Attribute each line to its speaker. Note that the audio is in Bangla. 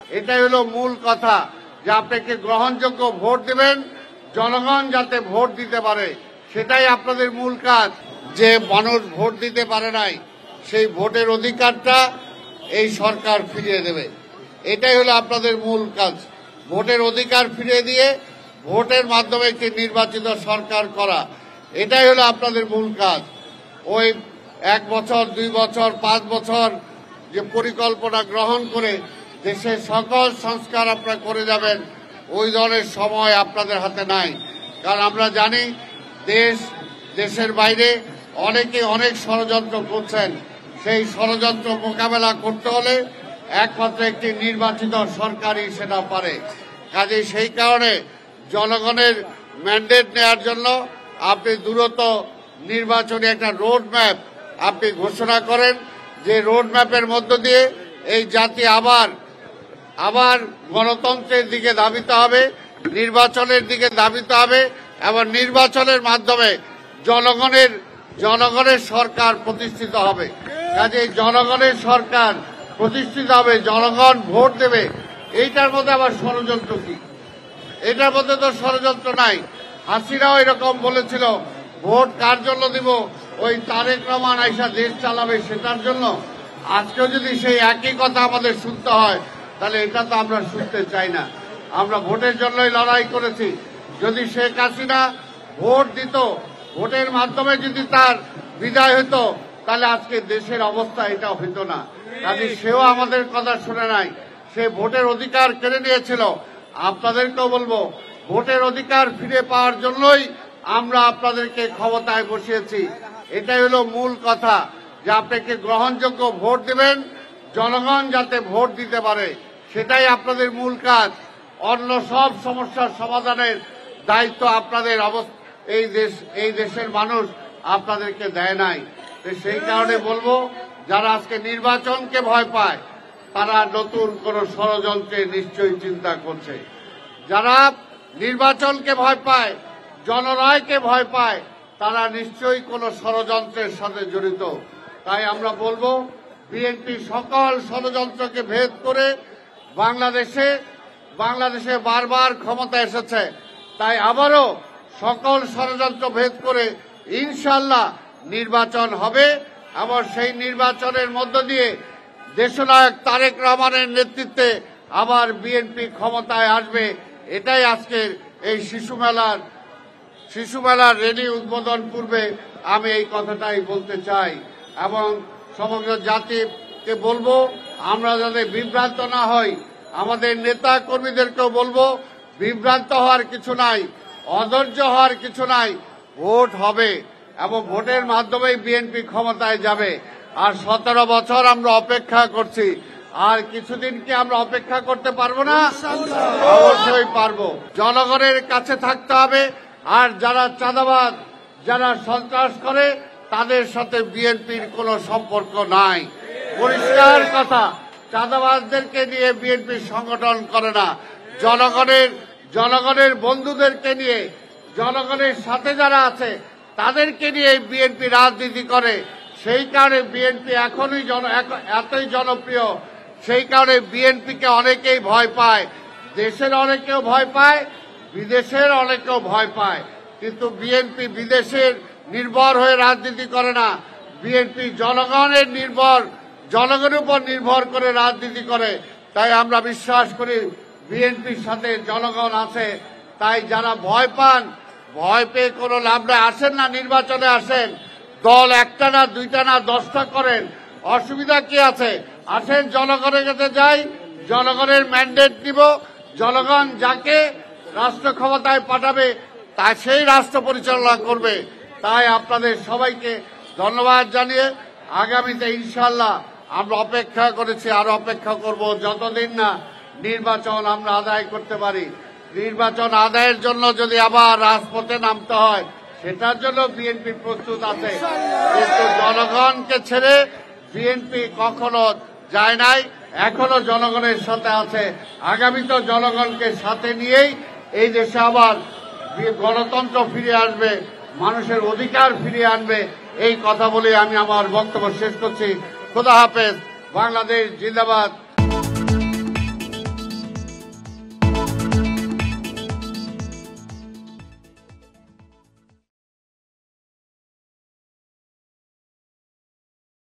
Speaker 1: এটাই হলো মূল কথা যে আপনাকে গ্রহণযোগ্য ভোট দেবেন, জনগণ যাতে ভোট দিতে পারে সেটাই আপনাদের মূল কাজ। যে মানুষ ভোট দিতে পারে নাই সেই ভোটের অধিকারটা এই সরকার ফিরিয়ে দেবে, এটাই হলো আপনাদের মূল কাজ। ভোটের অধিকার ফিরিয়ে দিয়ে ভোটের মাধ্যমে একটি নির্বাচিত সরকার করা, এটাই হলো আপনাদের মূল কাজ। ওই 1 বছর 2 বছর 5 বছর যে পরিকল্পনা গ্রহণ করে দেশের সকল সংস্কার আপনারা করে যাবেন, ওই ধরনের সময় আপনাদের হাতে নাই। কারণ আমরা জানি দেশের বাইরে অনেকে অনেক ষড়যন্ত্র করছেন। সেই ষড়যন্ত্র মোকাবেলা করতে হলে একমাত্র একটি নির্বাচিত সরকারই সেটা পারে। কাজে সেই কারণে জনগণের ম্যান্ডেট নেওয়ার জন্য আপনি দ্রুত নির্বাচনী একটা রোড ম্যাপ আপনি ঘোষণা করেন, যে রোড ম্যাপের মধ্য দিয়ে এই জাতি আবার গণতন্ত্রের দিকে ধাবিত হবে, নির্বাচনের দিকে ধাবিত হবে এবং নির্বাচনের মাধ্যমে জনগণের সরকার প্রতিষ্ঠিত হবে। কাজে জনগণের সরকার প্রতিষ্ঠিত হবে, জনগণ ভোট দেবে। এইটার মধ্যে আবার ষড়যন্ত্র কি? এটার মধ্যে তো ষড়যন্ত্র নাই। হাসিনাও এরকম বলেছিল ভোট কার জন্য দিব, ওই তারেক রহমান আইসা দেশ চালাবে সেটার জন্য। আজকেও যদি সেই একই কথা আমাদের শুনতে হয় তাহলে এটা তো আমরা শুনতে চাই না। আমরা ভোটের জন্যই লড়াই করেছি। যদি শেখ হাসিনা ভোট দিত, ভোটের মাধ্যমে যদি তার বিদায় হতো, তাহলে আজকে দেশের অবস্থা এটা হইতো না। কাজে সেও আমাদের কথা শুনে নাই, সে ভোটের অধিকার কেড়ে নিয়েছিল। আপনাদেরকেও বলবো, ভোটের অধিকার ফিরে পাওয়ার জন্যই আমরা আপনাদেরকে ক্ষমতায় বসিয়েছি। এটাই হলো মূল কথা যে আপনাকে গ্রহণযোগ্য ভোট দেবেন, জনগণ যাতে ভোট দিতে পারে সেটাই আপনাদের মূল কাজ। অন্য সব সমস্যার সমাধানের দায়িত্ব আপনাদের এই দেশের মানুষ আপনাদেরকে দেয় নাই। সেই কারণে বলবো, যারা আজকে নির্বাচনকে ভয় পায় তারা নতুন কোন ষড়যন্ত্রে নিশ্চয়ই চিন্তা করছে। যারা নির্বাচনকে ভয় পায়, জনরায়কে ভয় পায়, তারা নিশ্চয়ই কোন ষড়যন্ত্রের সাথে জড়িত। তাই আমরা বলবো, বিএনপি সকল ষড়যন্ত্রকে ভেদ করে বাংলাদেশে বারবার ক্ষমতা এসেছে, তাই আবারও সকল ষড়যন্ত্র ভেদ করে ইনশাআল্লাহ নির্বাচন হবে এবং সেই নির্বাচনের মধ্য দিয়ে দেশনায়ক তারেক রহমানের নেতৃত্বে আবার বিএনপি ক্ষমতায় আসবে। এটাই আজকের এই শিশু মেলার রেলি উদ্বোধন পূর্বে আমি এই কথাটাই বলতে চাই এবং সমগ্র জাতিকে বলবো, আমরা যাতে বিভ্রান্ত না হই। আমাদের নেতা কর্মীদেরকেও বলবো, বিভ্রান্ত হওয়ার কিছু নাই, অধৈর্য হওয়ার কিছু নাই। ভোট হবে এবং ভোটের মাধ্যমেই বিএনপি ক্ষমতায় যাবে। আর 17 বছর আমরা অপেক্ষা করছি, আর কিছুদিন কি আমরা অপেক্ষা করতে পারবো না? অবশ্যই পারবো। জনগণের কাছে থাকতে হবে। আর যারা চাঁদাবাজ, যারা সন্ত্রাস করে, তাদের সাথে বিএনপির কোনো সম্পর্ক নাই। পরিষ্কার কথা, চাঁদাবাজদেরকে নিয়ে বিএনপি সংগঠন করে না। জনগণের বন্ধুদেরকে নিয়ে, জনগণের সাথে যারা আছে তাদেরকে নিয়ে বিএনপি রাজনীতি করে। সেই কারণে বিএনপি এতই জনপ্রিয়। সেই কারণে বিএনপিকে অনেকেই ভয় পায়, দেশের অনেকেও ভয় পায়, বিদেশের অনেকেও ভয় পায়। কিন্তু বিএনপি বিদেশের নির্ভর হয়ে রাজনীতি করে না। বিএনপি জনগণের উপর নির্ভর করে রাজনীতি করে। তাই আমরা বিশ্বাস করি বিএনপির সাথে জনগণ আছে। তাই যারা ভয় পান, ভয় পেয়ে কোনো লাভ নাই। আসেন না, নির্বাচনে আসেন। দল একটা না, দুইটা না, 10টা করেন, অসুবিধা কি আছে? আসেন, জনগণের কাছে যাই, জনগণের ম্যান্ডেট দিব। জনগণ যাকে রাষ্ট্র ক্ষমতায় পাঠাবে তা সেই রাষ্ট্র পরিচালনা করবে। তাই আপনাদের সবাইকে ধন্যবাদ জানিয়ে আগামীতে ইনশাআল্লাহ আমরা অপেক্ষা করেছি, আরো অপেক্ষা করব যতদিন না নির্বাচন আমরা আদায় করতে পারি। নির্বাচন আদায়ের জন্য যদি আবার রাজপথে নামতে হয়, সেটার জন্য বিএনপি প্রস্তুত আছে। কিন্তু জনগণকে ছেড়ে বিএনপি কখনো যায় নাই, এখনো জনগণের সাথে আছে। আগামীতে জনগণকে সাথে নিয়েই এই দেশে আবার গণতন্ত্র ফিরে আসবে, মানুষের অধিকার ফিরিয়ে আনবে। এই কথা বলে আমি আমার বক্তব্য শেষ করছি। খোদা হাফেজ। বাংলাদেশ জিন্দাবাদ।